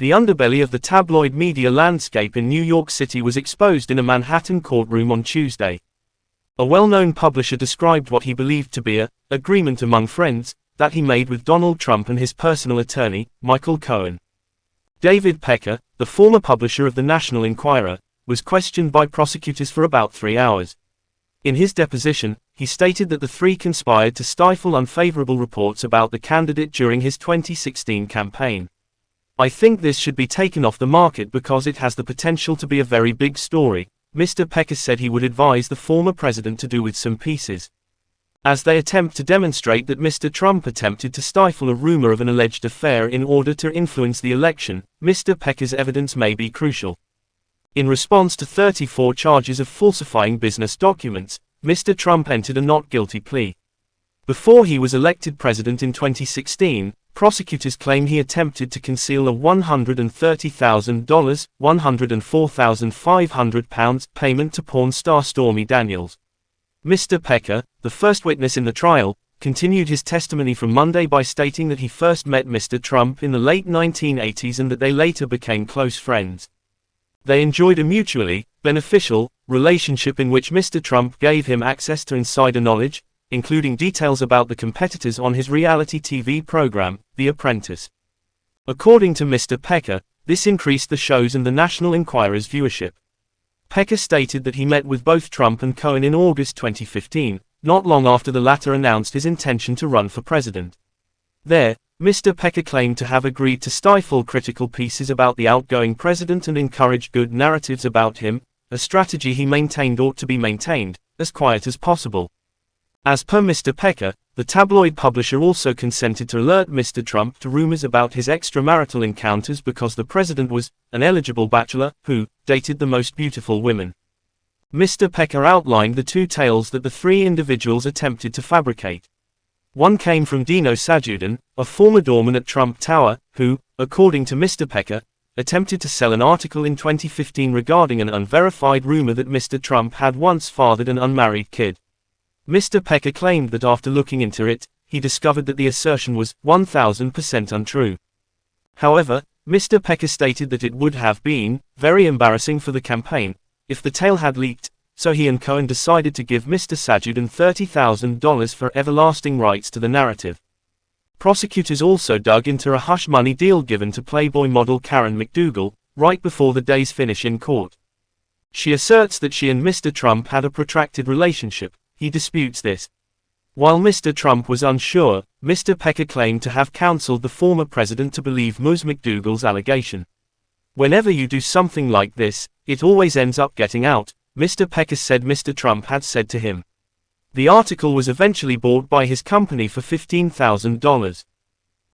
The underbelly of the tabloid media landscape in New York City was exposed in a Manhattan courtroom on Tuesday. A well-known publisher described what he believed to be an agreement among friends that he made with Donald Trump and his personal attorney, Michael Cohen. David Pecker, the former publisher of the National Enquirer, was questioned by prosecutors for about 3 hours. In his deposition, he stated that the three conspired to stifle unfavorable reports about the candidate during his 2016 campaign. "I think this should be taken off the market because it has the potential to be a very big story," Mr. Pecker said he would advise the former president to do with some pieces. As they attempt to demonstrate that Mr. Trump attempted to stifle a rumor of an alleged affair in order to influence the election, Mr. Pecker's evidence may be crucial. In response to 34 charges of falsifying business documents, Mr. Trump entered a not guilty plea. Before he was elected president in 2016, prosecutors claim he attempted to conceal a $130,000 (£104,500) payment to porn star Stormy Daniels. Mr. Pecker, the first witness in the trial, continued his testimony from Monday by stating that he first met Mr. Trump in the late 1980s and that they later became close friends. They enjoyed a mutually beneficial relationship in which Mr. Trump gave him access to insider knowledge, including details about the competitors on his reality TV program, The Apprentice. According to Mr. Pecker, this increased the show's and the National Enquirer's viewership. Pecker stated that he met with both Trump and Cohen in August 2015, not long after the latter announced his intention to run for president. There, Mr. Pecker claimed to have agreed to stifle critical pieces about the outgoing president and encourage good narratives about him, a strategy he maintained ought to be maintained, as quiet as possible. As per Mr. Pecker, the tabloid publisher also consented to alert Mr. Trump to rumors about his extramarital encounters because the president was an eligible bachelor who dated the most beautiful women. Mr. Pecker outlined the two tales that the three individuals attempted to fabricate. One came from Dino Sajudin, a former doorman at Trump Tower, who, according to Mr. Pecker, attempted to sell an article in 2015 regarding an unverified rumor that Mr. Trump had once fathered an unmarried kid. Mr. Pecker claimed that after looking into it, he discovered that the assertion was 1000% untrue. However, Mr. Pecker stated that it would have been very embarrassing for the campaign if the tale had leaked, so he and Cohen decided to give Mr. Sajudin $30,000 for everlasting rights to the narrative. Prosecutors also dug into a hush money deal given to Playboy model Karen McDougal, right before the day's finish in court. She asserts that she and Mr. Trump had a protracted relationship. He disputes this. While Mr. Trump was unsure, Mr. Pecker claimed to have counseled the former president to believe Ms. McDougal's allegation. "Whenever you do something like this, it always ends up getting out," Mr. Pecker said Mr. Trump had said to him. The article was eventually bought by his company for $15,000.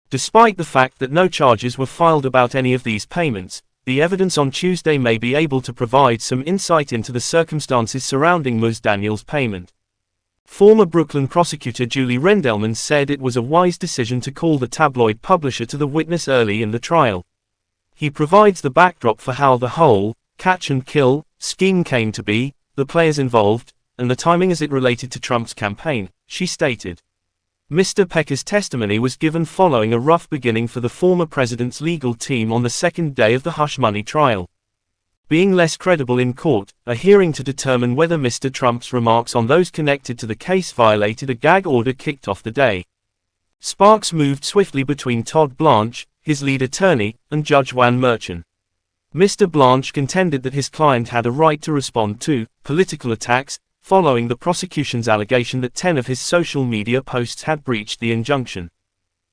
Despite the fact that no charges were filed about any of these payments, the evidence on Tuesday may be able to provide some insight into the circumstances surrounding Ms. Daniels' payment. Former Brooklyn prosecutor Julie Rendelman said it was a wise decision to call the tabloid publisher to the witness early in the trial. He provides the backdrop for how the whole catch-and-kill scheme came to be, the players involved, and the timing as it related to Trump's campaign, she stated. Mr. Pecker's testimony was given following a rough beginning for the former president's legal team on the second day of the hush money trial. Being less credible in court, a hearing to determine whether Mr. Trump's remarks on those connected to the case violated a gag order kicked off the day. Sparks moved swiftly between Todd Blanche, his lead attorney, and Judge Juan Merchan. Mr. Blanche contended that his client had a right to respond to political attacks, following the prosecution's allegation that 10 of his social media posts had breached the injunction.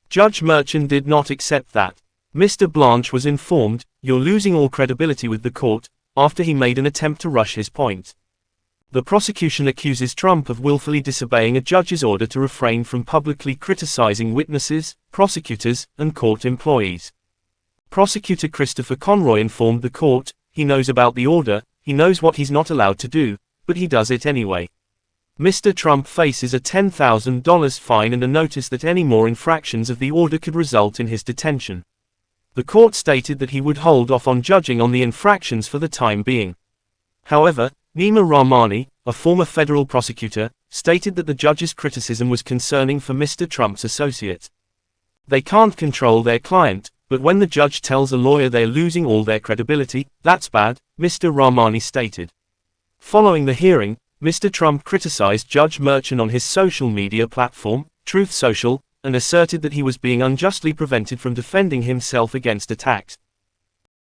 Judge Merchan did not accept that. Mr. Blanche was informed, "You're losing all credibility with the court," after he made an attempt to rush his point. The prosecution accuses Trump of willfully disobeying a judge's order to refrain from publicly criticizing witnesses, prosecutors, and court employees. Prosecutor Christopher Conroy informed the court, "He knows about the order, he knows what he's not allowed to do, but he does it anyway." Mr. Trump faces a $10,000 fine and a notice that any more infractions of the order could result in his detention. The court stated that he would hold off on judging on the infractions for the time being. However, Nima Rahmani, a former federal prosecutor, stated that the judge's criticism was concerning for Mr. Trump's associates. "They can't control their client, but when the judge tells a lawyer they're losing all their credibility, that's bad, Mr. Rahmani stated. Following the hearing, Mr. Trump criticized Judge Merchan on his social media platform, Truth Social, and asserted that he was being unjustly prevented from defending himself against attacks.